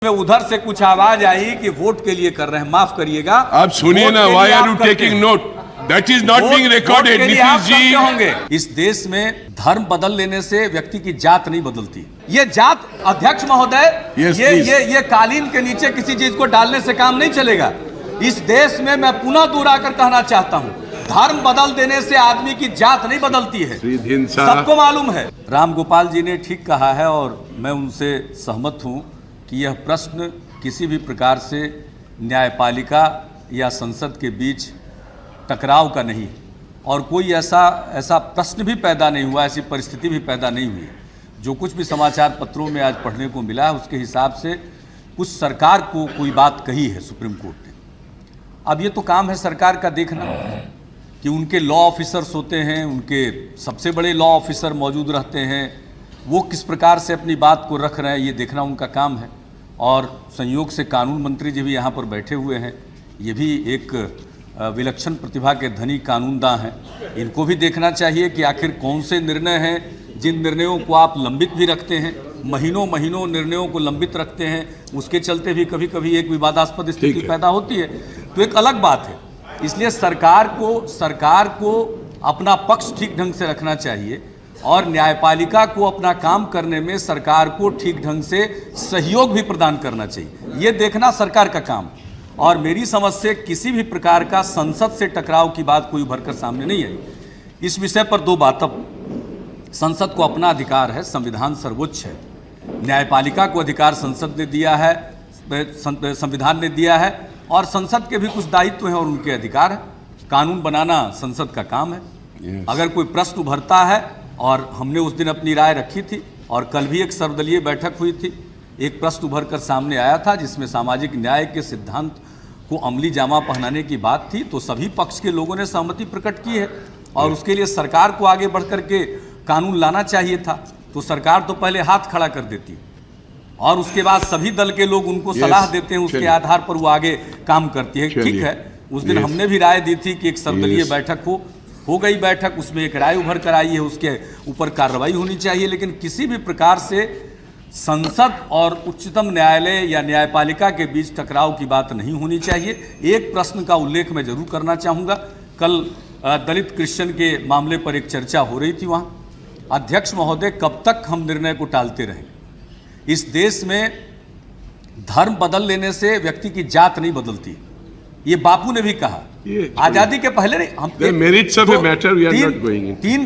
में उधर से कुछ आवाज आई कि वोट के लिए कर रहे हैं, माफ करिएगा। आप सुनिए ना, why are you taking note? That is not being recorded. Nitish ji होंगे। इस देश में धर्म बदल लेने से व्यक्ति की जात नहीं बदलती। ये जात, अध्यक्ष महोदय, ये कालीन के नीचे किसी चीज को डालने से काम नहीं चलेगा। इस देश में मैं पुनः दोहराकर कहना चाहता हूँ, धर्म बदल देने से आदमी की जात नहीं बदलती है, सबको मालूम है। राम गोपाल जी ने ठीक कहा है और मैं उनसे सहमत हूँ कि यह प्रश्न किसी भी प्रकार से न्यायपालिका या संसद के बीच टकराव का नहीं और कोई ऐसा प्रश्न भी पैदा नहीं हुआ, ऐसी परिस्थिति भी पैदा नहीं हुई। जो कुछ भी समाचार पत्रों में आज पढ़ने को मिला है उसके हिसाब से कुछ सरकार को कोई बात कही है सुप्रीम कोर्ट ने। अब ये तो काम है सरकार का देखना कि उनके लॉ ऑफिसर्स होते हैं, उनके सबसे बड़े लॉ ऑफिसर मौजूद रहते हैं, वो किस प्रकार से अपनी बात को रख रहे हैं ये देखना उनका काम है। और संयोग से कानून मंत्री जी भी यहाँ पर बैठे हुए हैं, ये भी एक विलक्षण प्रतिभा के धनी कानूनदां हैं। इनको भी देखना चाहिए कि आखिर कौन से निर्णय हैं जिन निर्णयों को आप लंबित भी रखते हैं, महीनों महीनों निर्णयों को लंबित रखते हैं, उसके चलते भी कभी कभी एक विवादास्पद स्थिति पैदा होती है, तो एक अलग बात है। इसलिए सरकार को अपना पक्ष ठीक ढंग से रखना चाहिए और न्यायपालिका को अपना काम करने में सरकार को ठीक ढंग से सहयोग भी प्रदान करना चाहिए। ये देखना सरकार का काम। और मेरी समझ से किसी भी प्रकार का संसद से टकराव की बात कोई उभर कर सामने नहीं आई। इस विषय पर दो बात। अब संसद को अपना अधिकार है, संविधान सर्वोच्च है, न्यायपालिका को अधिकार संसद ने दिया है, संविधान ने दिया है और संसद के भी कुछ दायित्व हैं और उनके अधिकार है। कानून बनाना संसद का काम है। अगर कोई प्रश्न उभरता है, और हमने उस दिन अपनी राय रखी थी और कल भी एक सर्वदलीय बैठक हुई थी, एक प्रश्न उभर कर सामने आया था जिसमें सामाजिक न्याय के सिद्धांत को अमली जामा पहनाने की बात थी, तो सभी पक्ष के लोगों ने सहमति प्रकट की है और उसके लिए सरकार को आगे बढ़ कर के कानून लाना चाहिए था। तो सरकार तो पहले हाथ खड़ा कर देती और उसके बाद सभी दल के लोग उनको सलाह देते हैं, उसके आधार पर वो आगे काम करती है। ठीक है, उस दिन हमने भी राय दी थी कि एक सर्वदलीय बैठक हो गई बैठक, उसमें एक राय उभर कर आई है, उसके ऊपर कार्रवाई होनी चाहिए। लेकिन किसी भी प्रकार से संसद और उच्चतम न्यायालय या न्यायपालिका के बीच टकराव की बात नहीं होनी चाहिए। एक प्रश्न का उल्लेख मैं जरूर करना चाहूँगा। कल दलित क्रिश्चियन के मामले पर एक चर्चा हो रही थी वहाँ। अध्यक्ष महोदय, कब तक हम निर्णय को टालते रहेंगे? इस देश में धर्म बदल लेने से व्यक्ति की जात नहीं बदलती। ये बापू ने भी कहा, आजादी के पहले नहीं। हम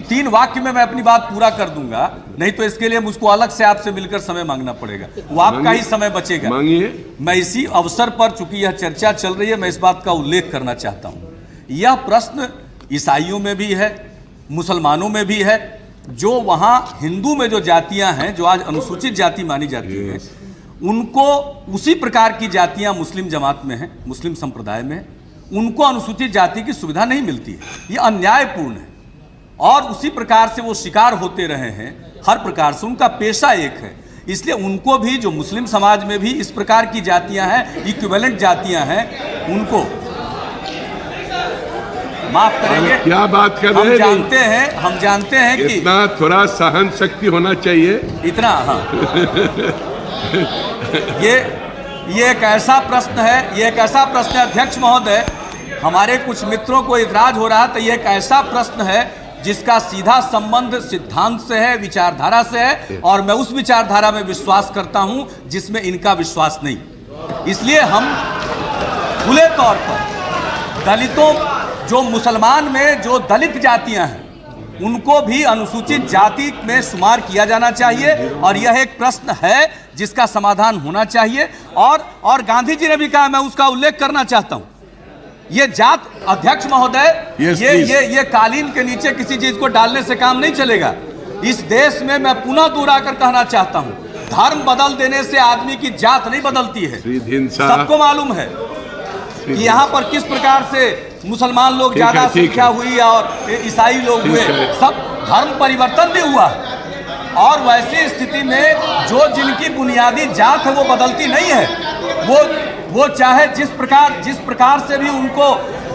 तीन वाक्य में मैं अपनी बात पूरा कर दूंगा, नहीं तो इसके लिए मुझको अलग से आपसे मिलकर समय मांगना पड़ेगा, वो आपका ही समय बचेगा। मैं इसी अवसर पर, चूंकि यह चर्चा चल रही है, मैं इस बात का उल्लेख करना चाहता हूं। यह प्रश्न ईसाइयों में भी है, मुसलमानों में भी है। जो वहां हिंदू में जो जातियां हैं, जो आज अनुसूचित जाति मानी जाती है, उनको उसी प्रकार की जातियां मुस्लिम जमात में हैं, मुस्लिम संप्रदाय में हैं, उनको अनुसूचित जाति की सुविधा नहीं मिलती है। ये अन्यायपूर्ण है और उसी प्रकार से वो शिकार होते रहे हैं। हर प्रकार से उनका पेशा एक है, इसलिए उनको भी, जो मुस्लिम समाज में भी इस प्रकार की जातियां हैं, इक्विवेलेंट जातियां हैं, उनको माफ करेंगे। क्या बात कर रहे हैं? हम जानते हैं कि इतना थोड़ा सहन शक्ति होना चाहिए, इतना। हाँ ये एक ऐसा प्रश्न है, ये एक ऐसा प्रश्न है अध्यक्ष महोदय, हमारे कुछ मित्रों को इतराज हो रहा था। ये एक ऐसा प्रश्न है जिसका सीधा संबंध सिद्धांत से है, विचारधारा से है, और मैं उस विचारधारा में विश्वास करता हूं जिसमें इनका विश्वास नहीं। इसलिए हम खुले तौर पर दलितों, जो मुसलमान में जो दलित जातियां हैं, उनको भी अनुसूचित जाति में शुमार किया जाना चाहिए और यह एक प्रश्न है जिसका समाधान होना चाहिए। और गांधी जी ने भी कहा, मैं उसका उल्लेख करना चाहता हूं, ये जात, अध्यक्ष महोदय, ये कालीन के नीचे किसी चीज को डालने से काम नहीं चलेगा। इस देश में मैं पुनः दोहराकर कहना चाहता हूं, धर्म बदल देने से आदमी की जात नहीं बदलती है, सबको मालूम है कि यहाँ पर किस प्रकार से मुसलमान लोग ज्यादा संख्या हुई और ईसाई लोग हुए, सब धर्म परिवर्तन भी हुआ। और वैसी स्थिति में जो जिनकी बुनियादी जात है वो बदलती नहीं है। वो चाहे जिस प्रकार से भी उनको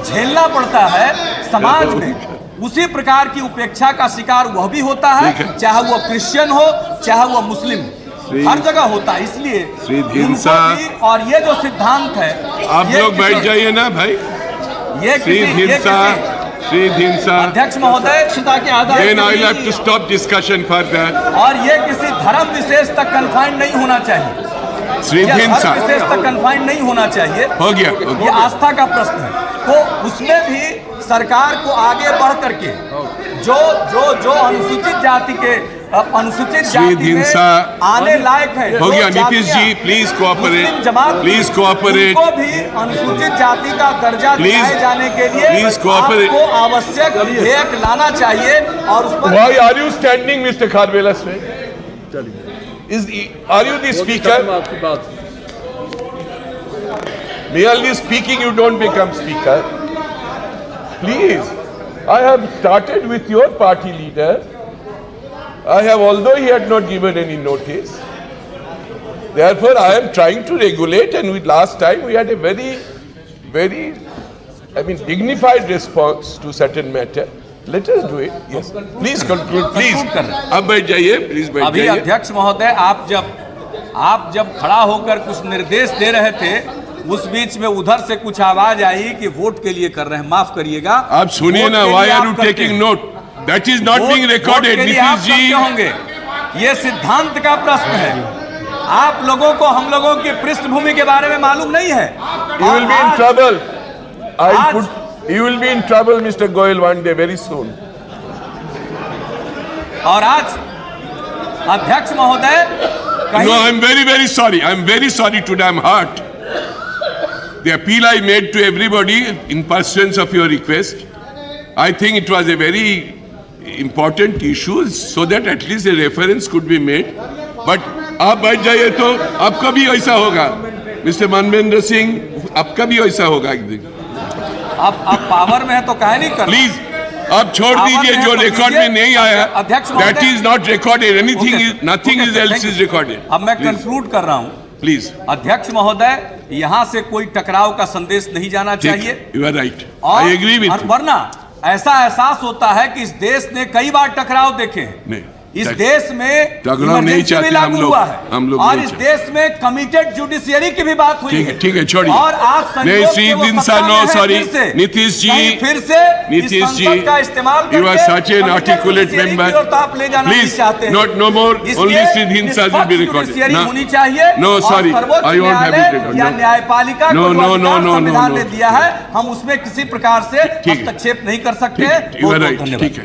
झेलना पड़ता है समाज में, उसी प्रकार की उपेक्षा का शिकार वह भी होता है, चाहे वो क्रिश्चियन हो, चाहे वो मुस्लिम हो। हर जगह होता है, इसलिए श्री ढींसा, उनको भी, और ये जो सिद्धांत है, आप लोग बैठ जाइए ना भाई। श्री ढींसा, अध्यक्ष महोदय, के आधार Then I'll have to stop discussion further. और ये किसी धर्म विशेष तक कन्फाइंड नहीं होना चाहिए। श्री ये ढींसा, धर्म विशेष तक कन्फाइंड नहीं होना चाहिए। हो गया। ये आस्था का प्रश्न है, तो उसमें भी सरकार को आगे बढ़ करके जो अनुसूचित जाति के जाति में आने लायक है, हो गया। Nitish ji please cooperate, please cooperate. उनको भी अनुसूचित जाति का दर्जा दिलाए जाने के लिए प्लीज कोऑपरेट, आपको आवश्यक विधेयक लाना चाहिए। और उस पर Why are you standing, Mr. Kharbela Singh? Are you the speaker? Merely speaking, you don't become speaker. Please, I have started with your party leader. I have, although he had not given any notice. Therefore, I am trying to regulate, and last time we had a very, dignified response to certain matter. Let us do it. Yes. Please conclude. Please. अब बैठ जाइए. Please बैठ अभी जाइए. अध्यक्ष महोदय, आप जब खड़ा होकर कुछ निर्देश दे रहे थे, उस बीच में उधर से कुछ आवाज आई कि वोट के लिए कर रहे हैं, माफ करिएगा। आप सुनिए ना, why are you taking note? That is not being recorded, Nitish ji. होंगे, ये सिद्धांत का प्रश्न है। आप लोगों को हम लोगों की पृष्ठभूमि के बारे में मालूम नहीं है। You will be in trouble. You will be in trouble, Mr. Goyal, one day, very soon. और आज अध्यक्ष महोदय, No, I am very sorry. I am very sorry today. I am hurt. The appeal I made to everybody in pursuance of your request, I think it was a very important issue, so that at least a reference could be made. But आप बैठ जाइए तो आपका भी ऐसा होगा, mister मनमेंद्र Singh, आपका भी ऐसा होगा एक दिन। आप पावर में है तो काहे नहीं कर? प्लीज आप छोड़ दीजिए, जो रिकॉर्ड में नहीं आया, that is not recorded, anything is, nothing is else is recorded. अब मैं कंक्लूड कर रहा हूं। प्लीज अध्यक्ष महोदय, यहां से कोई टकराव का संदेश नहीं जाना चाहिए। You are right, I agree with. वरना ऐसा एहसास होता है कि इस देश ने कई बार टकराव देखे हैं। नहीं, इस देश में टकराव नहीं चाहते हम लोग, और इस देश में कमिटेड जुडिशियरी की भी बात हुई है। ठीक है, छोड़िए। और आज नहीं, श्री ढींसा, नो सॉरी, नीतीश जी, फिर से नीतीश जी, का इस्तेमाल you are such an articulate member, please not no more, only Shri Dhindsa will be recorded. होनी चाहिए। No sorry, I won't have it recorded. न्यायपालिका नो संविधान ने दिया है, हम उसमें किसी प्रकार से हस्तक्षेप नहीं कर सकते। यू आर राइट, ठीक है।